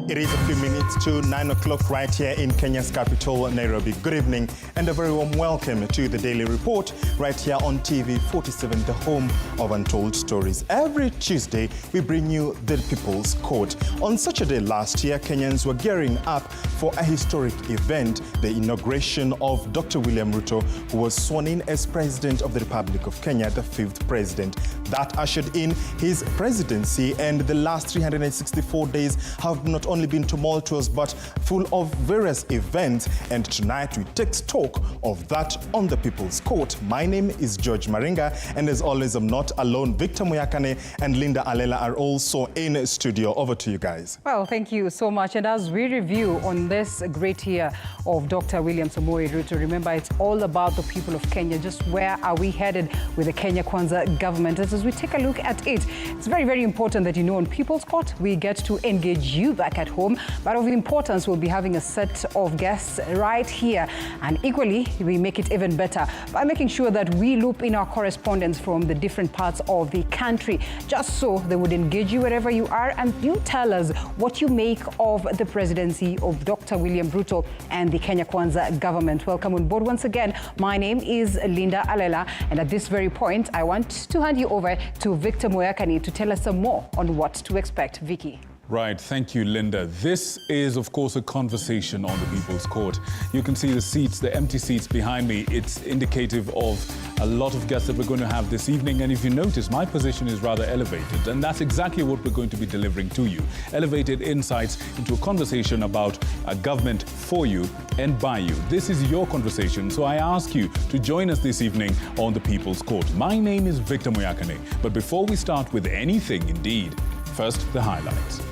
It is a few minutes to 9 o'clock right here in Kenya's capital, Nairobi. Good evening and a very warm welcome to the Daily Report right here on TV 47, the home of untold stories. Every Tuesday, we bring you the People's Court. On such a day last year, Kenyans were gearing up for a historic event, the inauguration of Dr. William Ruto, who was sworn in as President of the Republic of Kenya, the 5th President. That ushered in his presidency, and the last 364 days have not only been tumultuous but full of various events. And tonight we take stock of that on the People's Court. My name is George Maringa, and as always, I'm not alone. Victor Muyakane and Linda Alela are also in studio. Over to you guys. Well, thank you so much. And as we review on this great year of Dr. William Samoei Ruto, remember it's all about the people of Kenya. Just where are we headed with the Kenya Kwanza government? As we take a look at it, it's very, very important that you know on People's Court we get to engage you back at home. But of importance, we'll be having a set of guests right here. And equally, we make it even better by making sure that we loop in our correspondents from the different parts of the country, just so they would engage you wherever you are, and you tell us what you make of the presidency of Dr. William Ruto and the Kenya Kwanza government. Welcome on board once again. My name is Linda Alela, and at this very point, I want to hand you over to Victor Muyakane to tell us some more on what to expect. Vicky. Right, thank you, Linda. This is, of course, a conversation on the People's Court. You can see the seats, the empty seats behind me. It's indicative of a lot of guests that we're going to have this evening. And if you notice, my position is rather elevated. And that's exactly what we're going to be delivering to you. Elevated insights into a conversation about a government for you and by you. This is your conversation. So I ask you to join us this evening on the People's Court. My name is Victor Muyakane. But before we start with anything, indeed, first, the highlights.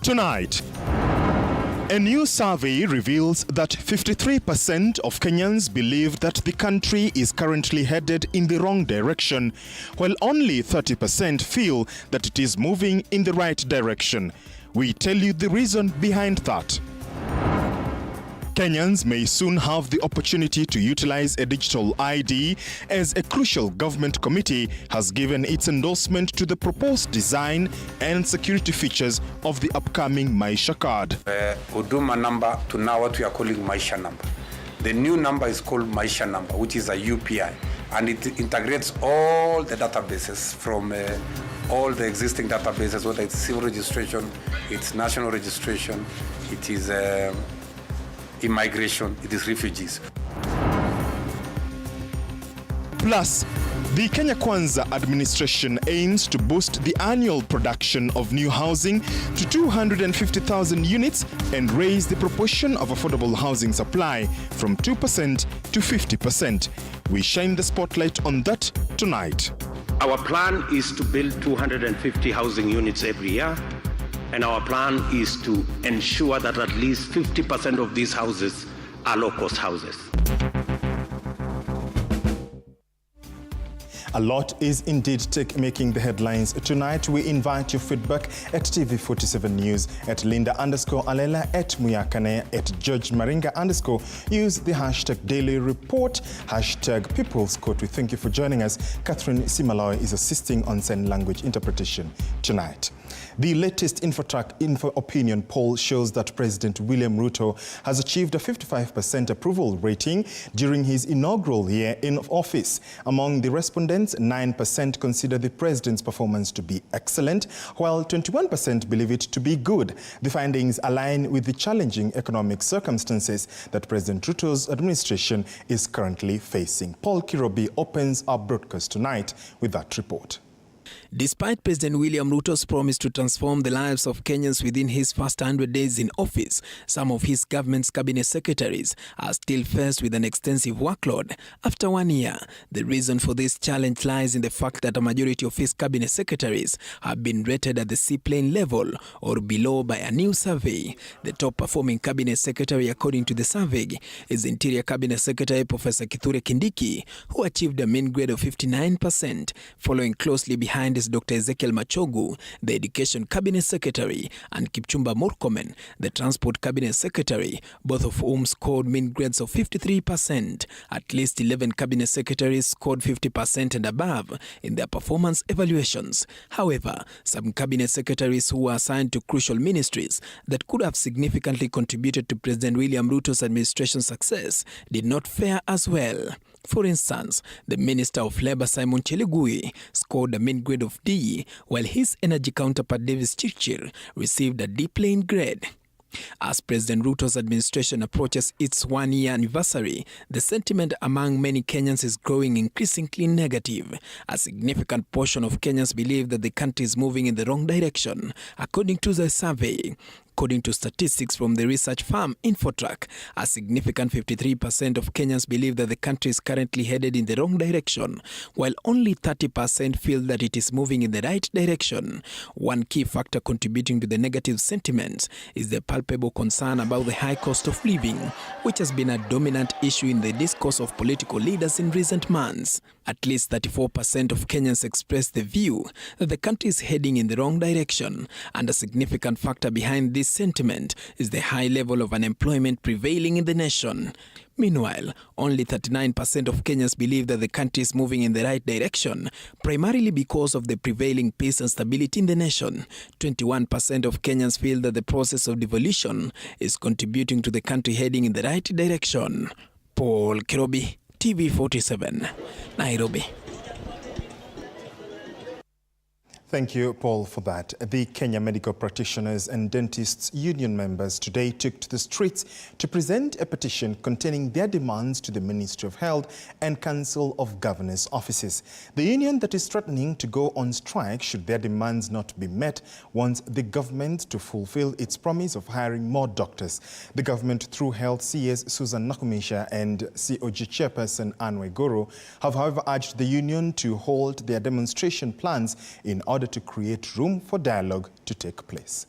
Tonight, a new survey reveals that 53% of Kenyans believe that the country is currently headed in the wrong direction, while only 30% feel that it is moving in the right direction. We tell you the reason behind that. Kenyans may soon have the opportunity to utilize a digital ID, as a crucial government committee has given its endorsement to the proposed design and security features of the upcoming Maisha card. Huduma number to now what we are calling Maisha number. The new number is called Maisha number, which is a UPI, and it integrates all the databases from all the existing databases, whether it's civil registration, it's national registration, it is immigration, it is refugees. Plus, the Kenya Kwanza administration aims to boost the annual production of new housing to 250,000 units and raise the proportion of affordable housing supply from 2% to 50%. We shine the spotlight on that tonight. Our plan is to build 250 housing units every year. And our plan is to ensure that at least 50% of these houses are low-cost houses. A lot is indeed making the headlines. Tonight, we invite your feedback at TV47 News, at Linda_Alela, at Muyakane, at George Maringa_. Use the hashtag Daily Report, hashtag People's Court. We thank you for joining us. Catherine Simaloy is assisting on sign language interpretation tonight. The latest Info Opinion poll shows that President William Ruto has achieved a 55% approval rating during his inaugural year in office. Among the respondents, 9% consider the president's performance to be excellent, while 21% believe it to be good. The findings align with the challenging economic circumstances that President Ruto's administration is currently facing. Paul Kirobi opens our broadcast tonight with that report. Despite President William Ruto's promise to transform the lives of Kenyans within his first 100 days in office, some of his government's cabinet secretaries are still faced with an extensive workload after 1 year. The reason for this challenge lies in the fact that a majority of his cabinet secretaries have been rated at the C-plane level or below by a new survey. The top-performing cabinet secretary, according to the survey, is Interior Cabinet Secretary Professor Kithure Kindiki, who achieved a mean grade of 59%, following closely behind is Dr. Ezekiel Machogu, the Education Cabinet Secretary, and Kipchumba Murkomen, the Transport Cabinet Secretary, both of whom scored mean grades of 53%. At least 11 cabinet secretaries scored 50% and above in their performance evaluations. However, some cabinet secretaries who were assigned to crucial ministries that could have significantly contributed to President William Ruto's administration's success did not fare as well. For instance, the Minister of Labour Simon Chelugui scored a mean grade of D, while his energy counterpart Davis Chirchir received a D-plane grade. As President Ruto's administration approaches its 1-year anniversary, the sentiment among many Kenyans is growing increasingly negative. A significant portion of Kenyans believe that the country is moving in the wrong direction, according to the survey. According to statistics from the research firm Infotrack, a significant 53% of Kenyans believe that the country is currently headed in the wrong direction, while only 30% feel that it is moving in the right direction. One key factor contributing to the negative sentiments is the palpable concern about the high cost of living, which has been a dominant issue in the discourse of political leaders in recent months. At least 34% of Kenyans expressed the view that the country is heading in the wrong direction, and a significant factor behind this sentiment is the high level of unemployment prevailing in the nation. Meanwhile, only 39% of Kenyans believe that the country is moving in the right direction, primarily because of the prevailing peace and stability in the nation. 21% of Kenyans feel that the process of devolution is contributing to the country heading in the right direction. Paul Kirobi, TV47, Nairobi. Thank you, Paul, for that. The Kenya Medical Practitioners and Dentists Union members today took to the streets to present a petition containing their demands to the Ministry of Health and Council of Governors' offices. The union that is threatening to go on strike should their demands not be met wants the government to fulfill its promise of hiring more doctors. The government, through Health CS Susan Nakumisha and COG Chairperson Anne Waiguru, have however urged the union to halt their demonstration plans in order to create room for dialogue to take place.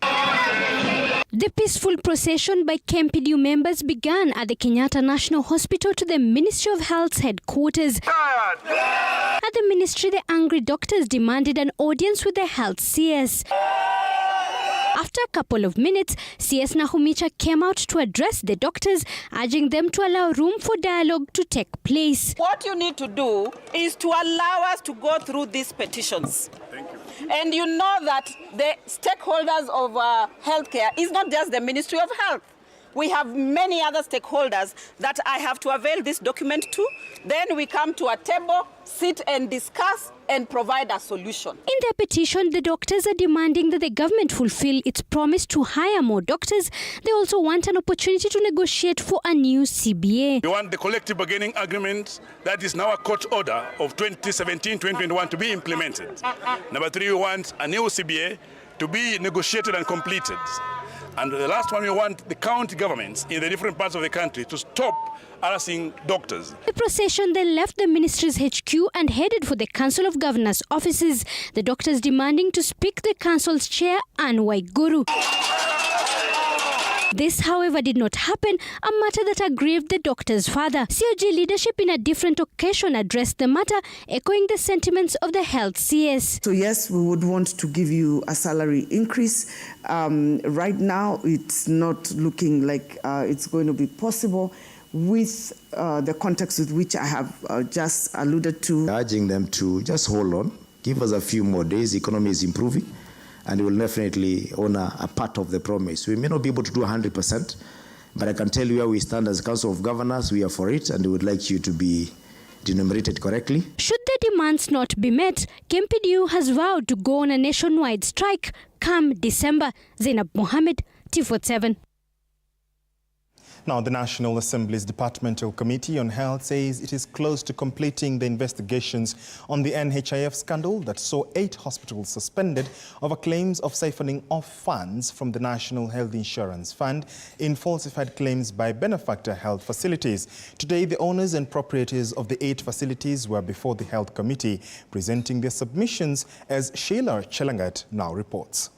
The peaceful procession by KMPDU members began at the Kenyatta National Hospital to the Ministry of Health's headquarters. At the ministry, the angry doctors demanded an audience with the Health CS. After a couple of minutes, CS Nakumisha came out to address the doctors, urging them to allow room for dialogue to take place. What you need to do is to allow us to go through these petitions. Thank you. And you know that the stakeholders of healthcare is not just the Ministry of Health. We have many other stakeholders that I have to avail this document to. Then we come to a table, sit and discuss and provide a solution. In their petition, the doctors are demanding that the government fulfill its promise to hire more doctors. They also want an opportunity to negotiate for a new CBA. We want the collective bargaining agreement that is now a court order of 2017-2021 to be implemented. Number 3, we want a new CBA to be negotiated and completed. And the last one, we want the county governments in the different parts of the country to stop harassing doctors. The procession then left the ministry's HQ and headed for the Council of Governors' offices. The doctors demanding to speak the council's chair, Anne Waiguru. This, however, did not happen, a matter that aggrieved the doctor's father. COG leadership in a different occasion addressed the matter, echoing the sentiments of the Health CS. So yes, we would want to give you a salary increase. Right now, it's not looking like it's going to be possible with the context with which I have just alluded to. Urging them to just hold on, give us a few more days, the economy is improving, and we will definitely honor a part of the promise. We may not be able to do 100%, but I can tell you where we stand as a Council of Governors. We are for it, and we would like you to be denominated correctly. Should the demands not be met, KMPDU has vowed to go on a nationwide strike come December. Zainab Mohammed, T47. Now, the National Assembly's Departmental Committee on Health says it is close to completing the investigations on the NHIF scandal that saw 8 hospitals suspended over claims of siphoning off funds from the National Health Insurance Fund in falsified claims by benefactor health facilities. Today, the owners and proprietors of the 8 facilities were before the Health Committee, presenting their submissions, as Sheila Chelangat now reports.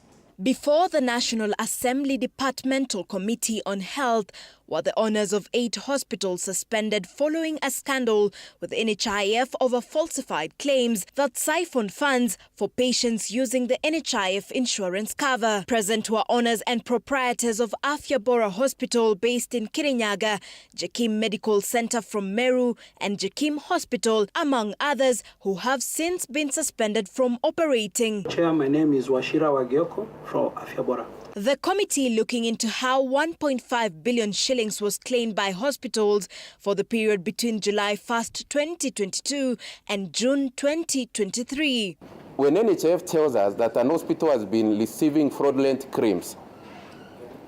Before the National Assembly Departmental Committee on Health were the owners of 8 hospitals suspended following a scandal with NHIF over falsified claims that siphoned funds for patients using the NHIF insurance cover. Present were owners and proprietors of Afya Bora Hospital based in Kirinyaga, Jakim Medical Center from Meru, and Jakim Hospital, among others, who have since been suspended from operating. Chair, my name is Washira Wagioko from Afya Bora. The committee looking into how 1.5 billion shillings was claimed by hospitals for the period between July 1st, 2022 and June 2023. When NHIF tells us that an hospital has been receiving fraudulent claims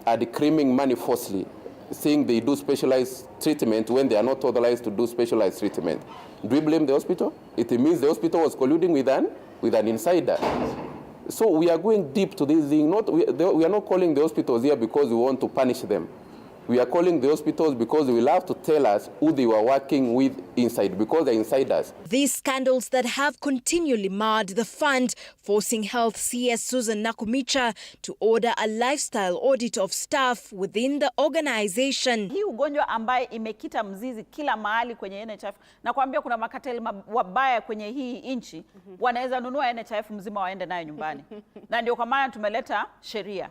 and claiming money falsely, saying they do specialized treatment when they are not authorized to do specialized treatment, do we blame the hospital? It means the hospital was colluding with an insider. So we are going deep to this thing. We are not calling the hospitals here because we want to punish them. We are calling the hospitals because they will have to tell us who they were working with inside, because they're insiders. These scandals that have continually marred the fund, forcing Health CS Susan Nakumicha to order a lifestyle audit of staff within the organization. Hii ugonjwa ambaye imekita mzizi kila mahali kwenye NHIF, na kuambia kuna makateli wabaya kwenye hii inchi, wanaweza nunua NHIF mzima waende nayo nyumbani. Na ndio kwa maana tumeleta sheria.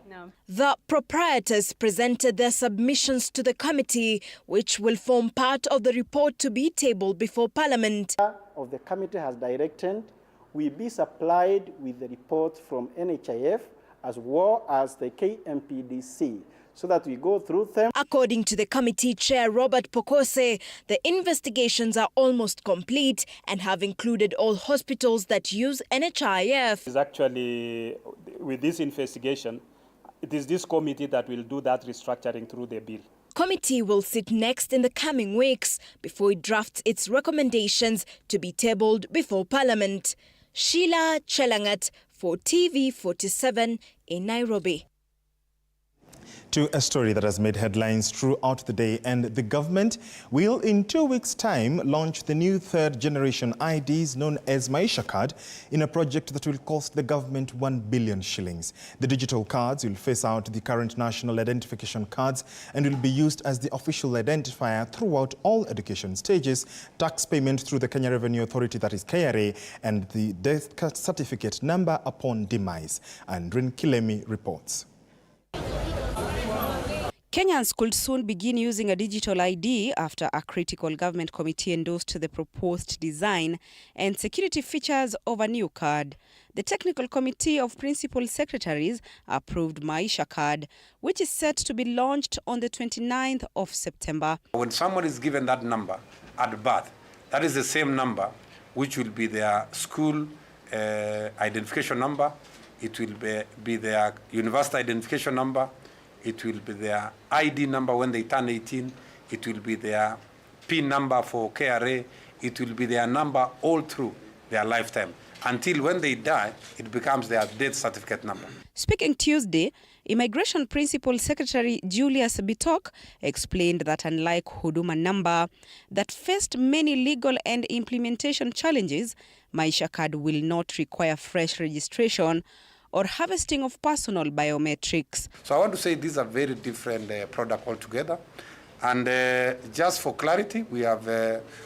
The proprietors presented their submissions to the committee, which will form part of the report to be tabled before Parliament. Of the committee has directed we be supplied with the report from NHIF as well as the KMPDC, so that we go through them. According to the committee chair Robert Pokose, the investigations are almost complete and have included all hospitals that use NHIF. Is actually, with this investigation, it is this committee that will do that restructuring through the bill. Committee will sit next in the coming weeks before it drafts its recommendations to be tabled before Parliament. Sheila Chelangat for TV47 in Nairobi. To a story that has made headlines throughout the day, and the government will in 2 weeks' time launch the new 3rd generation IDs known as Maisha Card in a project that will cost the government 1 billion shillings. The digital cards will phase out the current national identification cards and will be used as the official identifier throughout all education stages, tax payment through the Kenya Revenue Authority, that is KRA, and the death certificate number upon demise. And Rin Kilemi reports. Kenyans could soon begin using a digital ID after a critical government committee endorsed the proposed design and security features of a new card. The technical committee of principal secretaries approved Maisha Card, which is set to be launched on the 29th of September. When someone is given that number at birth, that is the same number which will be their school identification number, it will be their university identification number, it will be their ID number when they turn 18, it will be their PIN number for KRA, it will be their number all through their lifetime. Until when they die, it becomes their death certificate number. Speaking Tuesday, Immigration Principal Secretary Julius Bitok explained that unlike Huduma number that faced many legal and implementation challenges, Maisha Card will not require fresh registration or harvesting of personal biometrics. So I want to say these are very different products altogether. And just for clarity, we are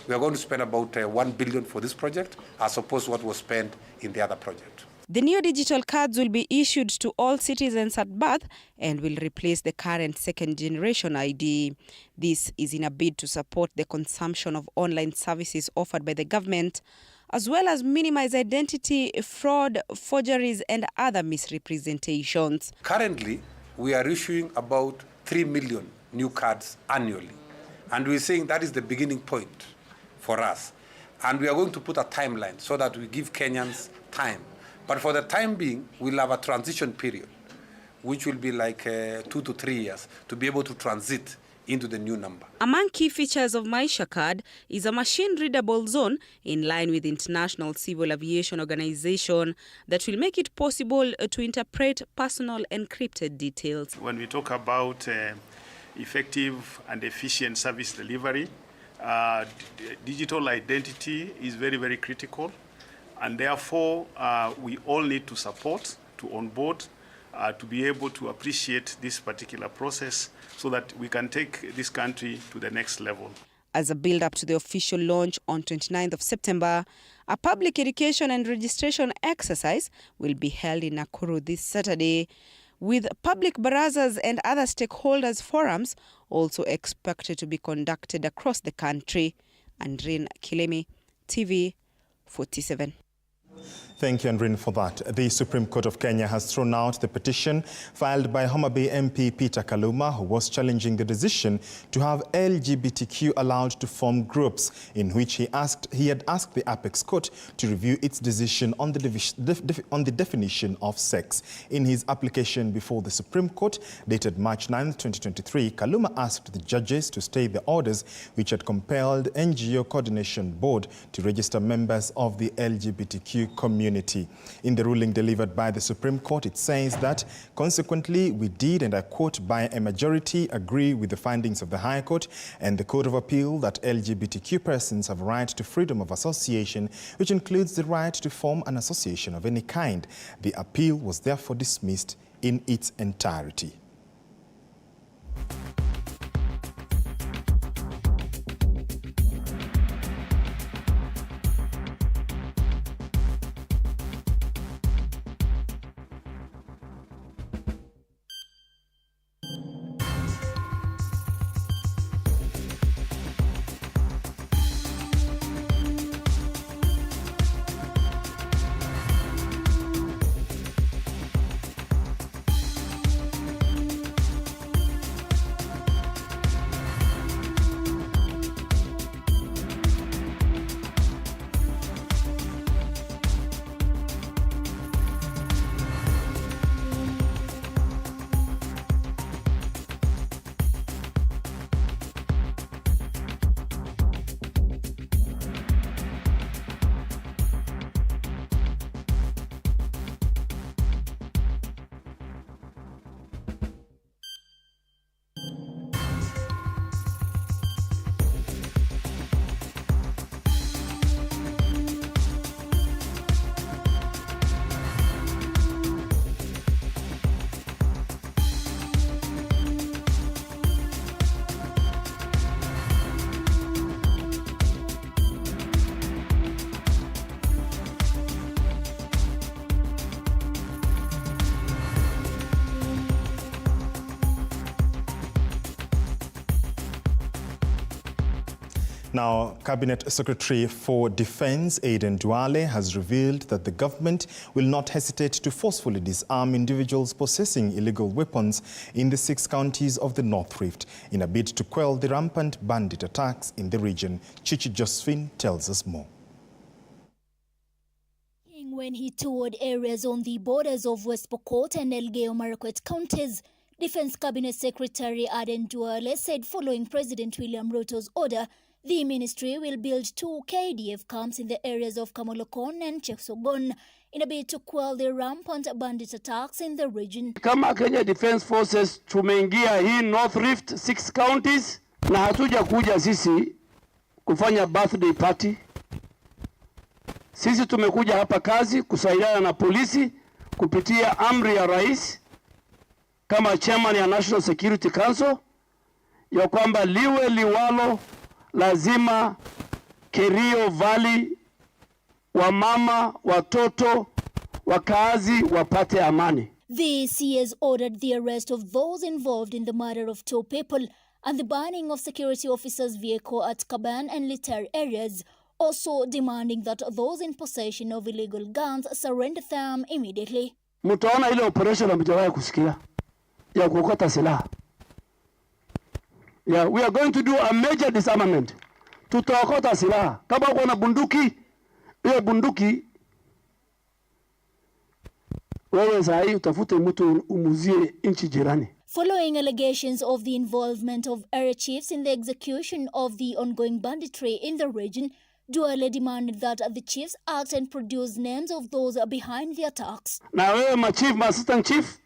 going to spend about 1 billion for this project, as opposed to what was spent in the other project. The new digital cards will be issued to all citizens at birth and will replace the current 2nd generation ID. This is in a bid to support the consumption of online services offered by the government, as well as minimize identity fraud, forgeries, and other misrepresentations. Currently, we are issuing about 3 million new cards annually. And we're saying that is the beginning point for us. And we are going to put a timeline so that we give Kenyans time. But for the time being, we'll have a transition period, which will be like 2 to 3 years, to be able to transit into the new number. Among key features of Maisha Card is a machine-readable zone in line with International Civil Aviation Organization that will make it possible to interpret personal encrypted details. When we talk about effective and efficient service delivery, digital identity is very, very critical, and therefore we all need to support, to onboard, to be able to appreciate this particular process so that we can take this country to the next level. As a build-up to the official launch on 29th of September, a public education and registration exercise will be held in Nakuru this Saturday, with public barazas and other stakeholders forums also expected to be conducted across the country. Andrine Kilemi, TV 47. Thank you, Andrine, for that. The Supreme Court of Kenya has thrown out the petition filed by Homa Bay MP Peter Kaluma, who was challenging the decision to have LGBTQ allowed to form groups, in which he had asked the Apex Court to review its decision on the definition of sex. In his application before the Supreme Court, dated March 9, 2023, Kaluma asked the judges to stay the orders which had compelled NGO Coordination Board to register members of the LGBTQ community. In the ruling delivered by the Supreme Court, it says that, consequently, we did, and I quote, by a majority agree with the findings of the High Court and the Court of Appeal that LGBTQ persons have a right to freedom of association, which includes the right to form an association of any kind. The appeal was therefore dismissed in its entirety. Now, Cabinet Secretary for Defense Aden Duale has revealed that the government will not hesitate to forcefully disarm individuals possessing illegal weapons in the 6 counties of the North Rift in a bid to quell the rampant bandit attacks in the region. Chichi Josephine tells us more. When he toured areas on the borders of West Pokot and Elgeyo-Marakwet counties, Defense Cabinet Secretary Aden Duale said following President William Ruto's order, the ministry will build 2 KDF camps in the areas of Kamolokon and Chepsogon in a bid to quell the rampant bandit attacks in the region. Kama Kenya Defense Forces tumeingia hii North Rift 6 counties na hatuja kuja sisi kufanya birthday party. Sisi tumekuja hapa kazi kusaidiana na polisi kupitia amri ya rais kama chairman ya National Security Council ya kwamba liwe liwalo lazima Kerio Valley wamama, watoto, wakazi wapate amani. The CS ordered the arrest of those involved in the murder of 2 people and the burning of security officers' vehicle at Kaban and Litar areas, also demanding that those in possession of illegal guns surrender them immediately. Mtaona ile operation ambayo kusikia ya kuokota silaha. Yeah, we are going to do a major disarmament. Tutaokota silaha. Kama uko na bunduki, ile bunduki wewe sahi utafute mtu umuzie nchi jirani. following allegations of the involvement of area chiefs in the execution of the ongoing banditry in the region. Duale demanded that the chiefs act and produce names of those behind the attacks. Na wewe machief, assistant chief,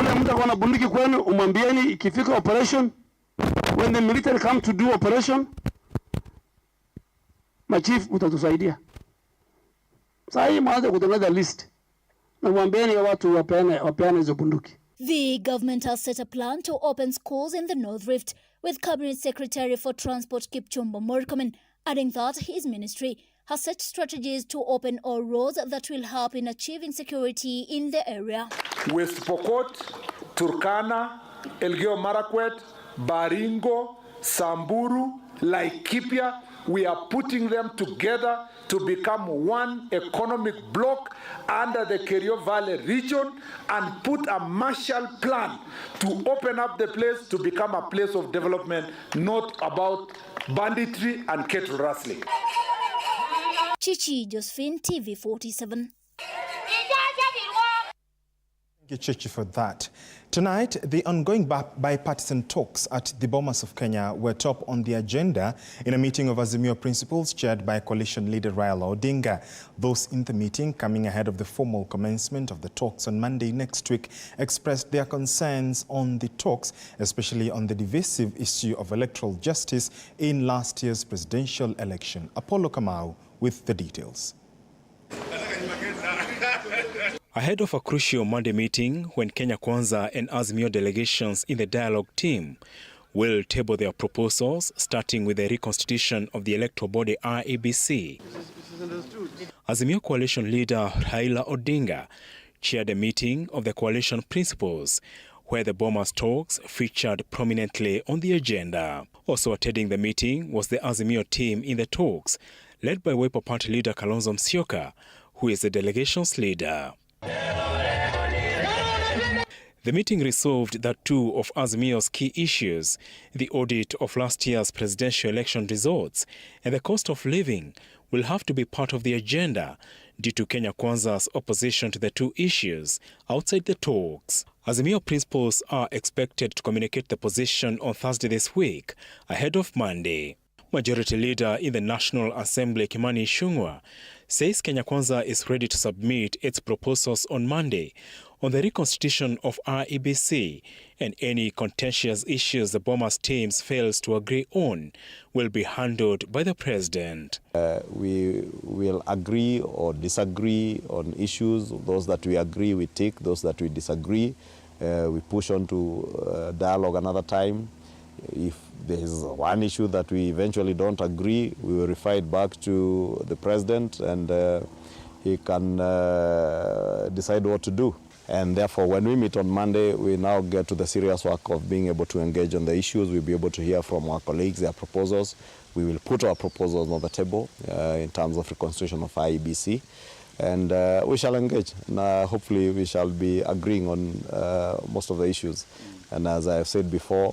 ule mtu akona bunduki kwenu, umwambieni ikifika operation, when the military come to do operation, machief mtatusaidia. Sasa hii mwanze kutengeneza list. Na mwambieni watu wapeane hizo bunduki. The government has set a plan to open schools in the North Rift, with Cabinet Secretary for Transport Kipchumba Murkomen adding that his ministry has set strategies to open all roads that will help in achieving security in the area. West Pokot, Turkana, Elgeyo Marakwet, Baringo, Samburu, Laikipia, we are putting them together to become one economic bloc under the Kerio Valley region and put a Marshall Plan to open up the place to become a place of development, not about banditry and cattle rustling. Chichi Josephine, TV 47. Thank you, Chichi, for that. Tonight, the ongoing bipartisan talks at the Bomas of Kenya were top on the agenda in a meeting of Azimio principals chaired by coalition leader Raila Odinga. Those in the meeting, coming ahead of the formal commencement of the talks on Monday next week, expressed their concerns on the talks, especially on the divisive issue of electoral justice in last year's presidential election. Apollo Kamau with the details. Ahead of a crucial Monday meeting when Kenya Kwanza and Azimio delegations in the dialogue team will table their proposals, starting with the reconstitution of the electoral body IEBC. Azimio coalition leader Raila Odinga chaired a meeting of the coalition principals, where the Bomas talks featured prominently on the agenda. Also attending the meeting was the Azimio team in the talks, led by Wiper Party leader Kalonzo Musyoka, who is the delegation's leader. The meeting resolved that two of Azimio's key issues, the audit of last year's presidential election results and the cost of living, will have to be part of the agenda due to Kenya Kwanza's opposition to the two issues outside the talks. Azimio principals are expected to communicate the position on Thursday this week, ahead of Monday. Majority Leader in the National Assembly, Kimani Ichung'wah, says Kenya Kwanza is ready to submit its proposals on Monday on the reconstitution of IEBC, and any contentious issues the Bomas teams fails to agree on will be handled by the President. We will agree or disagree on issues. Those that we agree, we take. Those that we disagree, we push on to dialogue another time. If there is one issue that we eventually don't agree, we will refer it back to the President, and he can decide what to do. And therefore, when we meet on Monday, we now get to the serious work of being able to engage on the issues. We'll be able to hear from our colleagues their proposals. We will put our proposals on the table in terms of reconstitution of IEBC, and we shall engage. And hopefully, we shall be agreeing on most of the issues. And as I have said before,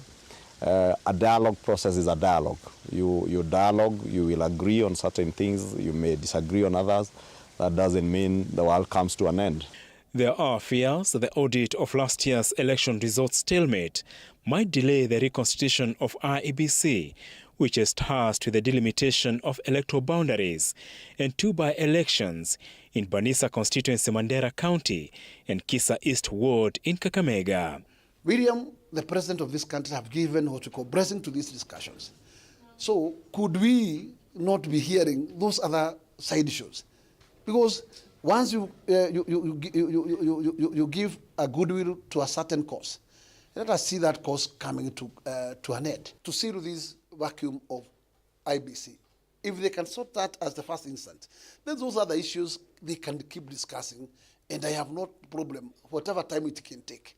a dialogue process is a dialogue. You dialogue, you will agree on certain things, you may disagree on others. That doesn't mean the world comes to an end. There are fears that the audit of last year's election results stalemate might delay the reconstitution of IEBC, which is tasked with the delimitation of electoral boundaries and two by-elections in Banisa constituency, Mandera County, and Kisa East Ward in Kakamega. William, the president of this country, have given what we call blessing to these discussions. So could we not be hearing those other side issues? Because once you give a goodwill to a certain cause, let us see that cause coming to an end. To seal this vacuum of IBC, if they can sort that as the first instance, then those other issues they can keep discussing, and I have no problem, whatever time it can take.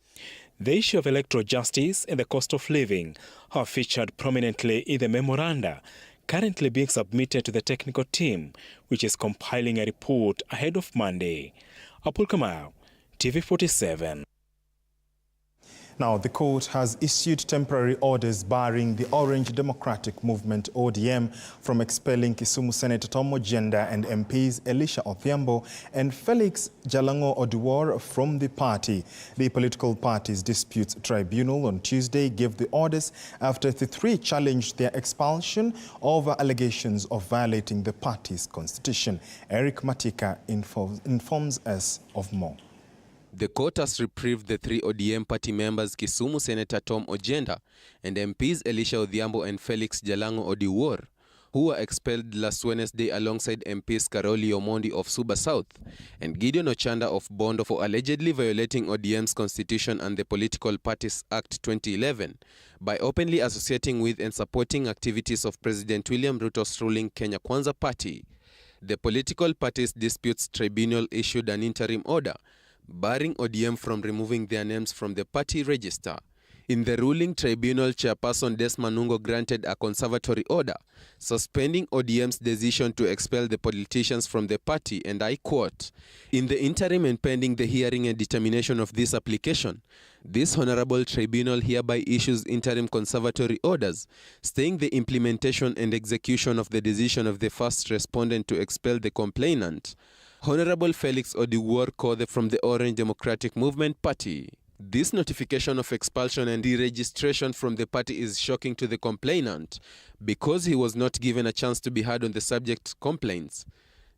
The issue of electoral justice and the cost of living have featured prominently in the memoranda currently being submitted to the technical team, which is compiling a report ahead of Monday. Apollo Kamau, TV 47. Now, the court has issued temporary orders barring the Orange Democratic Movement, ODM, from expelling Kisumu Senator Tom Ojenda and MPs Elisha Odhiambo and Felix Jalango Oduor from the party. The political party's disputes tribunal on Tuesday gave the orders after the three challenged their expulsion over allegations of violating the party's constitution. Eric Matika informs us of more. The court has reprieved the three ODM party members Kisumu Senator Tom Ojenda and MPs Elisha Odhiambo and Felix Jalango Oduor, who were expelled last Wednesday alongside MPs Karoli Omondi of Suba South and Gideon Ochanda of Bondo for allegedly violating ODM's constitution and the Political Parties Act 2011 by openly associating with and supporting activities of President William Ruto's ruling Kenya Kwanza Party. The Political Parties Disputes Tribunal issued an interim order barring ODM from removing their names from the party register. In the ruling, tribunal chairperson Desmond Nungo granted a conservatory order suspending ODM's decision to expel the politicians from the party, and I quote, "In the interim and pending the hearing and determination of this application, this honorable tribunal hereby issues interim conservatory orders staying the implementation and execution of the decision of the first respondent to expel the complainant, Honorable Felix Oduor Kothe from the Orange Democratic Movement Party." This notification of expulsion and deregistration from the party is shocking to the complainant because he was not given a chance to be heard on the subject complaints.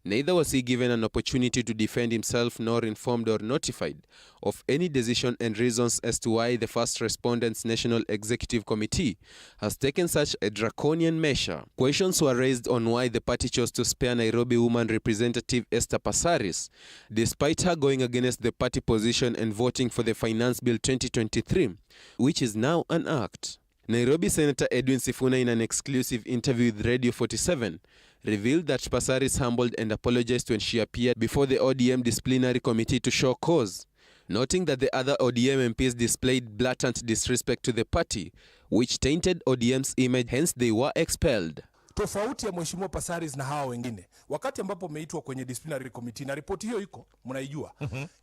Neither was he given an opportunity to defend himself nor informed or notified of any decision and reasons as to why the first respondent's National Executive Committee has taken such a draconian measure. Questions were raised on why the party chose to spare Nairobi woman representative Esther Passaris, despite her going against the party position and voting for the Finance Bill 2023, which is now an act. Nairobi Senator Edwin Sifuna, in an exclusive interview with Radio 47, revealed that Passaris humbled and apologized when she appeared before the ODM disciplinary committee to show cause, noting that the other ODM MPs displayed blatant disrespect to the party, which tainted ODM's image, hence they were expelled. Tofauti ya Mheshimiwa Passaris na hawa wengine, wakati ambapo umeitwa kwenye disciplinary committee na ripoti hiyo iko, mnaijua,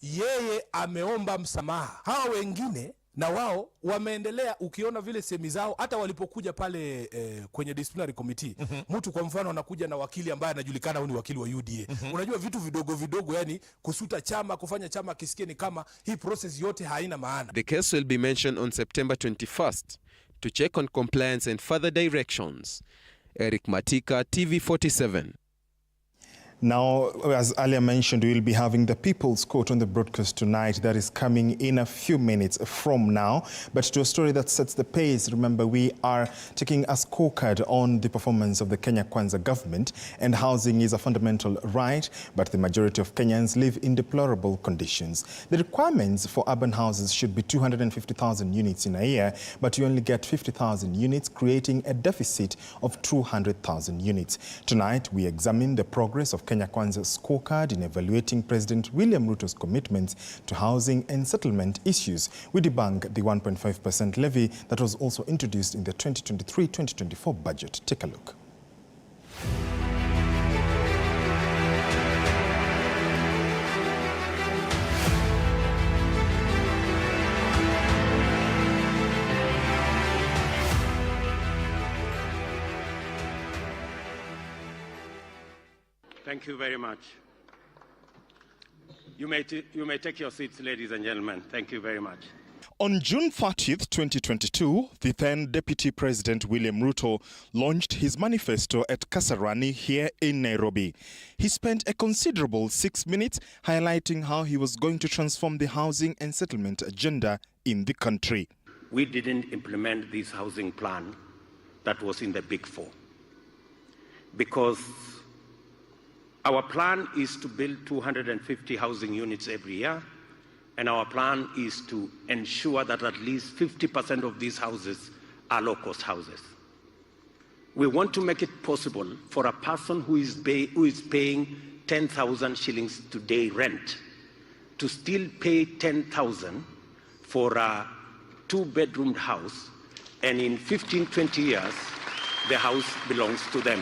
yeye ameomba msamaha. Hawa wengine na wao wameendelea, ukiona vile semi zao, hata walipokuja pale kwenye disciplinary committee, mtu kwa mfano anakuja na wakili ambaye anajulikana huyu ni wakili wa UDA. Unajua vitu vidogo vidogo, yani kusuta chama, kufanya chama kisikie ni kama hii process yote haina maana. The case will be mentioned on September 21st to check on compliance and further directions. Eric Matika, TV47. Now, as earlier mentioned, we will be having the People's Court on the broadcast tonight. That is coming in a few minutes from now. But to a story that sets the pace, remember, we are taking a scorecard on the performance of the Kenya Kwanza government, and housing is a fundamental right, but the majority of Kenyans live in deplorable conditions. The requirements for urban houses should be 250,000 units in a year, but you only get 50,000 units, creating a deficit of 200,000 units. Tonight, we examine the progress of Kenya Kwanza's scorecard in evaluating President William Ruto's commitments to housing and settlement issues. We debunk the 1.5% levy that was also introduced in the 2023-2024 budget. Take a look. Thank you very much. You may take your seats, ladies and gentlemen. Thank you very much. On June 30th, 2022, the then Deputy President William Ruto launched his manifesto at Kasarani here in Nairobi. He spent a considerable 6 minutes highlighting how he was going to transform the housing and settlement agenda in the country. We didn't implement this housing plan that was in the Big Four because our plan is to build 250 housing units every year, and our plan is to ensure that at least 50% of these houses are low-cost houses. We want to make it possible for a person who is paying 10,000 shillings today rent to still pay 10,000 for a two-bedroomed house, and in 15, 20 years, the house belongs to them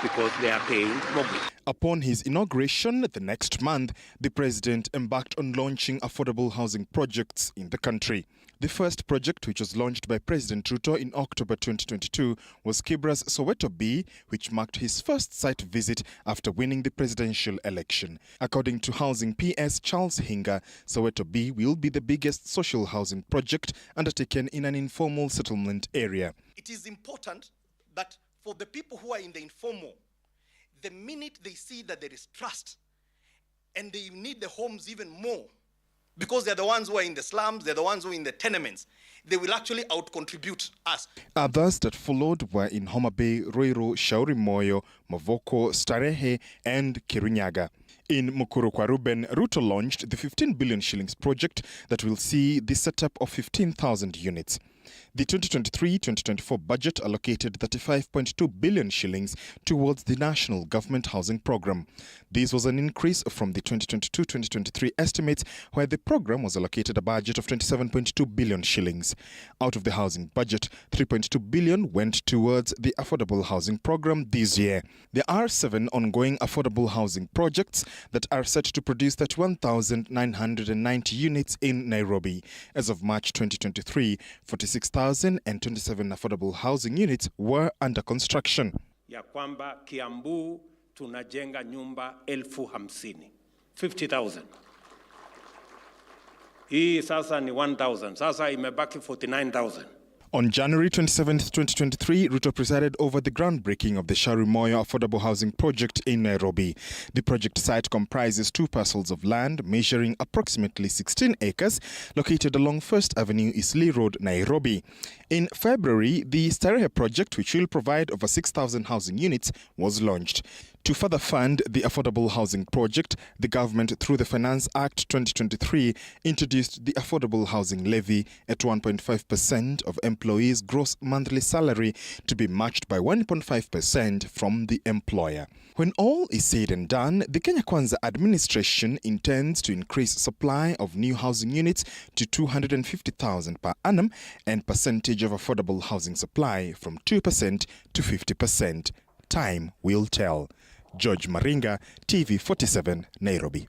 because they are paying mortgage. Upon his inauguration the next month, the president embarked on launching affordable housing projects in the country. The first project, which was launched by President Ruto in October 2022, was Kibra's Soweto B, which marked his first site visit after winning the presidential election. According to Housing PS Charles Hinga, Soweto B will be the biggest social housing project undertaken in an informal settlement area. It is important that for the people who are in the informal, the minute they see that there is trust and they need the homes even more, because they're the ones who are in the slums, they're the ones who are in the tenements, they will actually out-contribute us. Others that followed were in Homa Bay, Ruiru, Shauri Moyo, Mavoko, Starehe and Kirinyaga. In Mukuru kwa Ruben, Ruto launched the 15 billion shillings project that will see the setup of 15,000 units. The 2023-2024 budget allocated 35.2 billion shillings towards the National Government Housing Programme. This was an increase from the 2022-2023 estimates, where the programme was allocated a budget of 27.2 billion shillings. Out of the housing budget, 3.2 billion went towards the affordable housing programme this year. There are 7 ongoing affordable housing projects that are set to produce 31,990 units in Nairobi. As of March 2023, 46,027 affordable housing units were under construction. Ya kwamba Kiambu tunajenga nyumba 50,000. 50,000. Hii sasa ni 1,000. Sasa imebaki 49,000. On January 27, 2023, Ruto presided over the groundbreaking of the Shauri Moyo affordable housing project in Nairobi. The project site comprises 2 parcels of land measuring approximately 16 acres located along First Avenue, Eastleigh Road, Nairobi. In February, the Starehe project, which will provide over 6,000 housing units, was launched. To further fund the affordable housing project, the government, through the Finance Act 2023, introduced the affordable housing levy at 1.5% of employees' gross monthly salary to be matched by 1.5% from the employer. When all is said and done, the Kenya Kwanza administration intends to increase supply of new housing units to 250,000 per annum and percentage of affordable housing supply from 2% to 50%. Time will tell. George Maringa, TV47, Nairobi.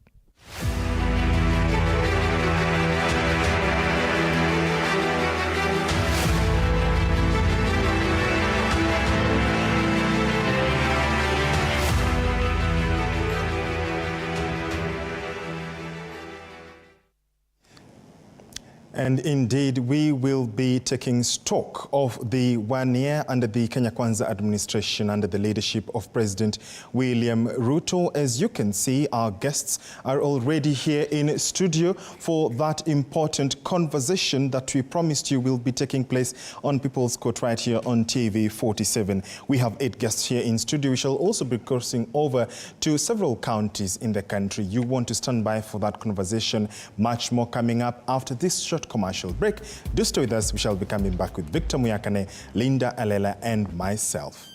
And indeed, we will be taking stock of the 1 year under the Kenya Kwanza administration under the leadership of President William Ruto. As you can see, our guests are already here in studio for that important conversation that we promised you will be taking place on People's Court right here on TV47. We have 8 guests here in studio. We shall also be crossing over to several counties in the country. You want to stand by for that conversation. Much more coming up after this short commercial break. Do stay with us. We shall be coming back with Victor Muyakane, Linda Alela, and myself.